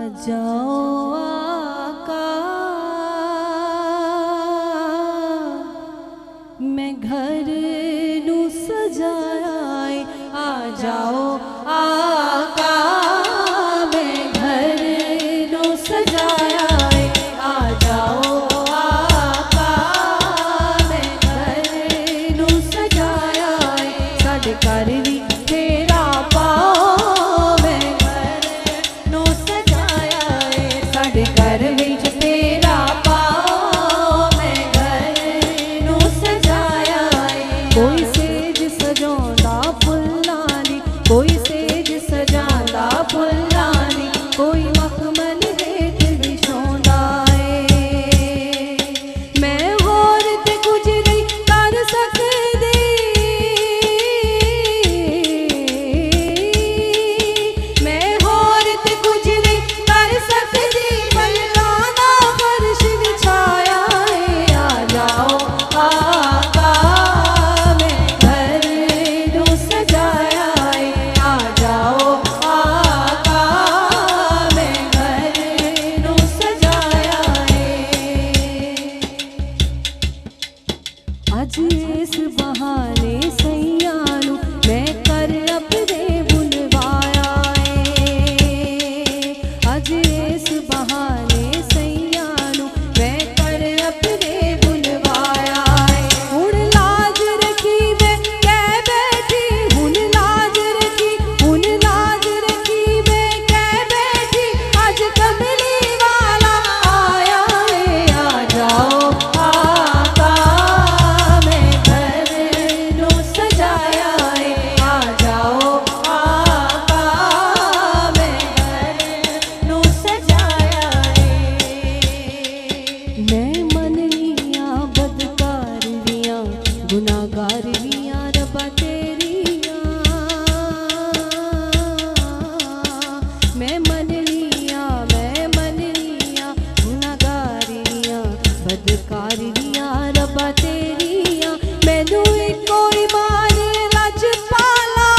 जाओ आका, मैं घर नू सजाए। आ जाओ आका, मैं घर नू सजाए। आ जाओ आका, मैं घर नू सजाए। साडे घर भी तेरा पाओ, मैं घर नू सजाया। साडे घर विच तेरा पाओ, मैं घर नू सजाया। कोई सेज सजांदा फुल्लां दी, कोई सेज सजांदा फुल्लां दी, कोई मखमल हेठ विछाउंदा ए। मैं होर ते कुछ नहीं कर सकदी, मैं होर ते कुछ नहीं कर सकदी, मल्लाह दा फर्श बिछाया है। आ जाओ आका, मैं घर नू सजाया है। आ जाओ आका, मैं घर नू सजाया है। अज इस बहाने सैयां नू मैं कर अपने बुलवाया है। अज इस बहाने सैयां नू मैं कर अपने बुलवाया है। हुण लाज रखी मैं कह बैठी, हुण लाज रखी, हुण लाज रखी मैं कह बैठी। अज कमली वाला आया है। आ जाओ आका, मैं घर नू सजाया है। आ जाओ आका, मैं घर नू सजाया है। मैं मननियां बदकार वियां, गुनाहगार वियां रब्बा तेरियां। मैं मननियां गुनाहगार वियां, बदकार वियां रब्बा तेरियां। मैनू इको ईमान लज पाला,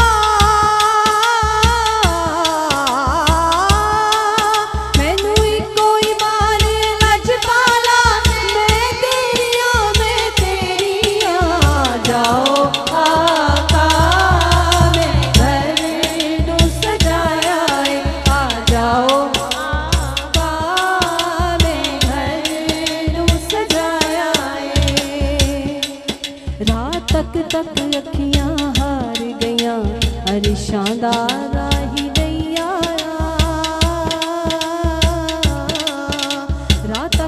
मैनू इको ईमान लज पाला। मैं तेरियां, मैं तेरियां। आ जाओ आका, मैं घर नू सजाया है। आ जाओ आका, मैं घर नू सजाया है। रात तक अखियां हार गईयां, अरशां दा राही नहीं आया। रात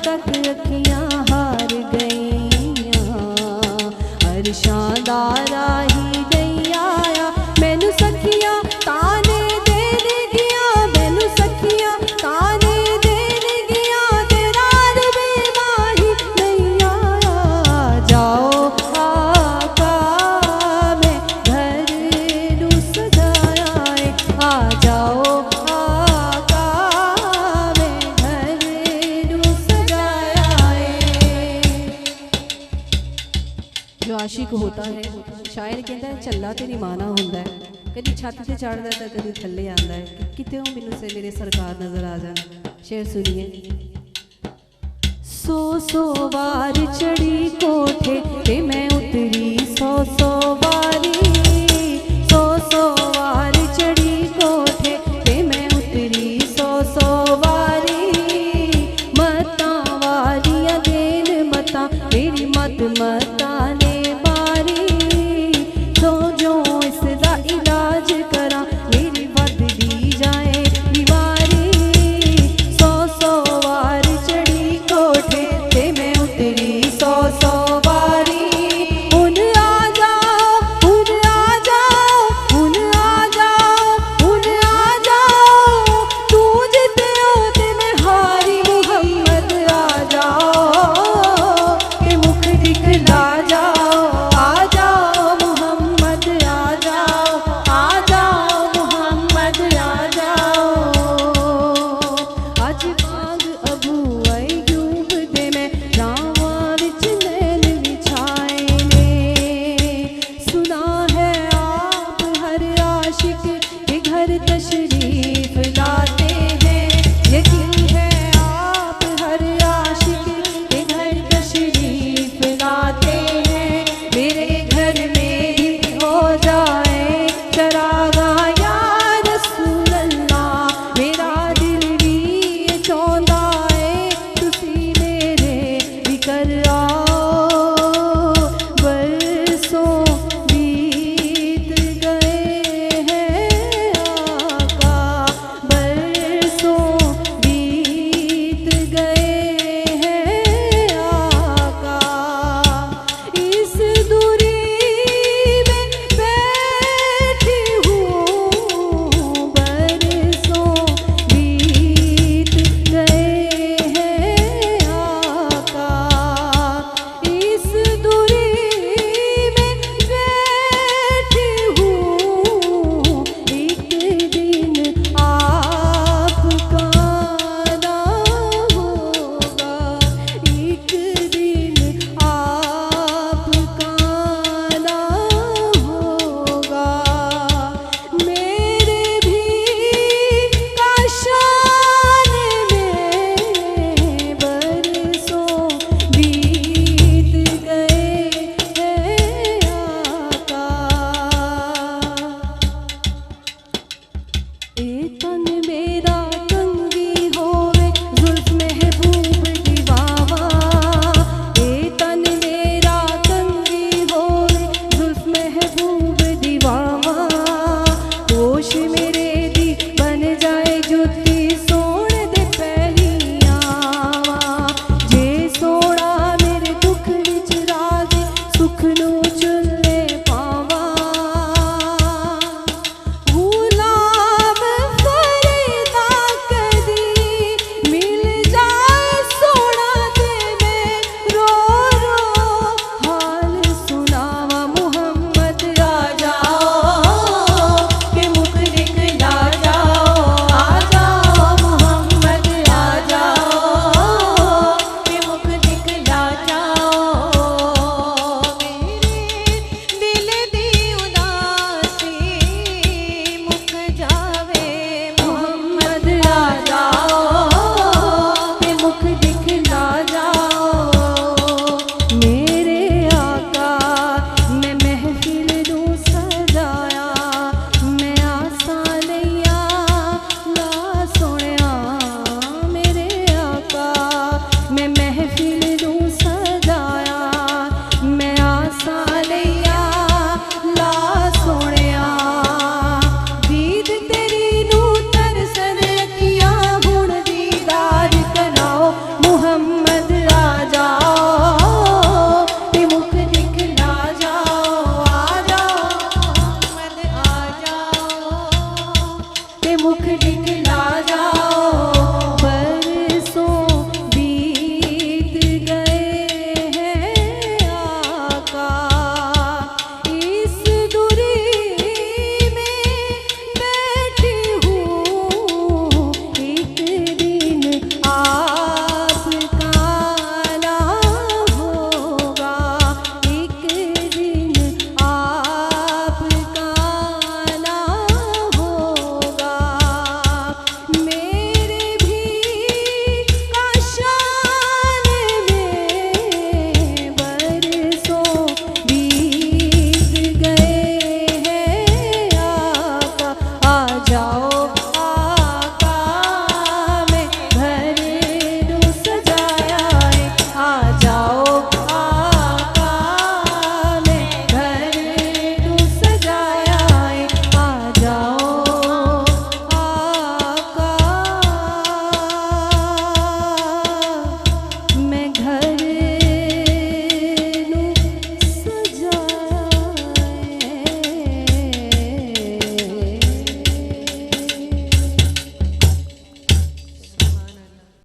तक अखियां हार गईयां, अरशां दा राही नहीं आया। मैनू सखियां ताने देन गियां, मैनू सखियां ताने देन गियां, तेरा अरबी माही नहीं आया। आ जाओ आका, मैं घर नू सजाया है। आ जाओ आका, मैं घर नू सजाया है। जो आशिक होता है, शायर कहता है झल्ला तेरी माना होंदा है। कभी छत से चढ़दा है, कभी थल्ले आंदा है कि कितों मैनू से मेरे सरकार नजर आ जाए। शेर सुनिए। सौ बार चढ़ी कोठे ते मैं उतरी सौ बारी। सौ बार चढ़ी कोठे ते मैं उतरी सौ बारी। मतां वारियां देन मतां, मेरी मता ने मारी। जो इसदा इलाज करा, मेरी बदली जाए बीमारी। सौ बार चढ़ी कोठे ते मैं उतरी सौ बारी। हुण आ जाओ, हुण आ जाओ, हुण आ जाओ, हुण आ जाओ। तू जित्यो ते मैं हारी, मुहम्मद आ जाओ, के मुख दिखला जाओ। आ जाओ मुहम्मद आ जाओ, आ जाओ मुहम्मद आ जाओ। अज वांग अबू अय्यूब दे मैं रावां विच नैन विछाए ने। सुना है आप हर आशिक के घर तशरीफ मुख दिखला जाओ। बरसों बीत गए हैं आका, इस दूरी में बैठी हूँ। एक दिन आपका आना होगा, एक दिन आपका आना होगा। मेरे भी काशान में बरसों बीत गए हैं आका। आ जाओ